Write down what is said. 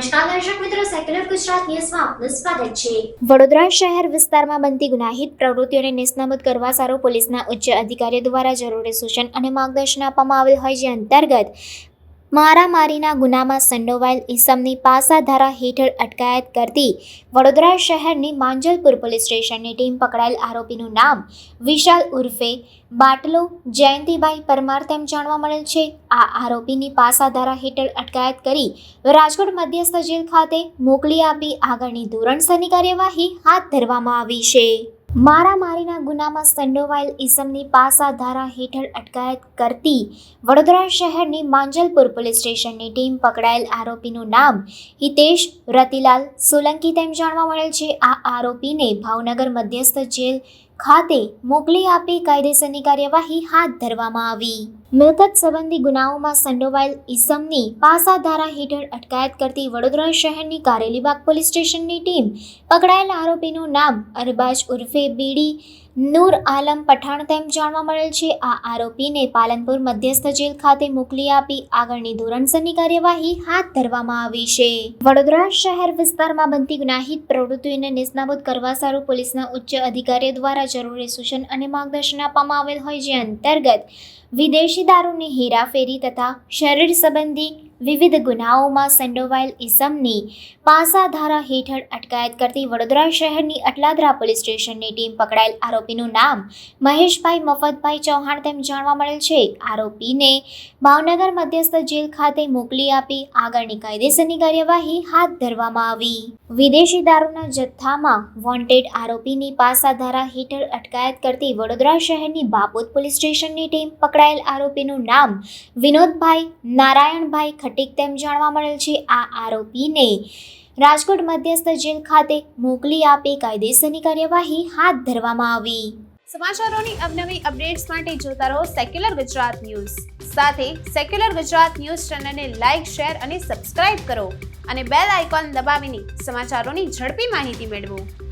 નમસ્કાર દર્શક મિત્રો, સેક્યુલર ગુજરાત ન્યૂઝમાં આપનું સ્વાગત છે। વડોદરા શહેર વિસ્તારમાં બનતી ગુનાહિત પ્રવૃત્તિઓને નિસ્તનાબૂદ કરવા સારું પોલીસના ઉચ્ચ અધિકારીઓ દ્વારા જરૂરી સૂચન અને માર્ગદર્શન આપવામાં આવેલ હોય, જે અંતર્ગત મારામારીના ગુનામાં સંડોવાયેલ ઈસમની પાસા ધારા હેઠળ અટકાયત કરતી વડોદરા શહેરની માંજલપુર પોલીસ સ્ટેશનની ટીમ પકડાયેલ આરોપીનું નામ વિશાલ ઉર્ફે બાટલો જયંતિભાઈ પરમાર તેમ જાણવા મળેલ છે। આ આરોપીની પાસા ધારા હેઠળ અટકાયત કરી રાજકોટ મધ્યસ્થ જેલ ખાતે મોકલી આપી આગળની ધોરણસરની કાર્યવાહી હાથ ધરવામાં આવી છે। મારામારીના ગુનામાં સંડોવાયેલ ઈસમની પાસા ધારા હેઠળ અટકાયત કરતી વડોદરા શહેરની માંજલપુર પોલીસ સ્ટેશનની ટીમ પકડાયેલ આરોપીનું નામ હિતેશ રતિલાલ સોલંકી તેમ જાણવા મળેલ છે। આ આરોપીને ભાવનગર મધ્યસ્થ જેલ ખાતે મોકલી આપી કાયદેસરની કાર્યવાહી હાથ ધરવામાં આવી। મિલકત સંબંધી ગુનાઓમાં સંડોવાયેલ ઈસમની પાસા ધારા હેઠળ અટકાયત કરતી વડોદરા શહેરની કારેલીબાગ પોલીસ સ્ટેશનની ટીમ પકડાયેલ આરોપીનું નામ અરબાજ ઉર્ફે બીડી નૂર આલમ પઠાણ તેમ જાણવા મળેલ છે। આ આરોપીને પાલનપુર મધ્યસ્થ જેલ ખાતે મોકલી આપી આગળની ધોરણસરની કાર્યવાહી હાથ ધરવામાં આવી છે। વડોદરા શહેર વિસ્તારમાં બનતી ગુનાહિત પ્રવૃત્તિઓને નિસ્તનાબૂદ કરવા સારું પોલીસના ઉચ્ચ અધિકારીઓ દ્વારા જરૂરી સૂચન અને માર્ગદર્શન આપવામાં આવેલ હોય, જે અંતર્ગત વિદેશી દારૂની હેરાફેરી તથા શરીર સંબંધી વિવિધ ગુનાઓમાં સંડોવાયેલ ઈસમની પાસા ધારા હેઠળ અટકાયત કરતી વડોદરા શહેરની અટલાદરા પોલીસ સ્ટેશનની ટીમ પકડાયેલ આરોપીનું નામ મહેશભાઈ મફતભાઈ ચૌહાણ તેમ જાણવા મળેલ છે। આરોપીને ભાવનગર મધ્યસ્થ જેલ ખાતે મોકલી આપી આગળની કાયદેસરની કાર્યવાહી હાથ ધરવામાં આવી। વિદેશી દારૂના જથ્થામાં વોન્ટેડ આરોપીની પાસા ધારા હેઠળ અટકાયત કરતી વડોદરા શહેરની બાપોદ પોલીસ સ્ટેશનની ટીમ પકડાયેલ આરોપીનું નામ વિનોદભાઈ નારાયણભાઈ ખટીક તેમ જાણવા મળેલ છે। આ આરોપીને રાજકોટ મધ્યસ્થ જેલ ખાતે મોકલી આપી કાયદેસરની કાર્યવાહી હાથ ધરવામાં આવી। સમાચારોની અવનવી અપડેટ્સ માટે જોતા રહો સેક્યુલર ગુજરાત ન્યૂઝ। સાથે સેક્યુલર ગુજરાત ન્યૂઝ ચેનલને લાઇક, શેર અને સબસ્ક્રાઇબ કરો અને બેલ આઇકોન દબાવીને સમાચારોની ઝડપી માહિતી મેળવો।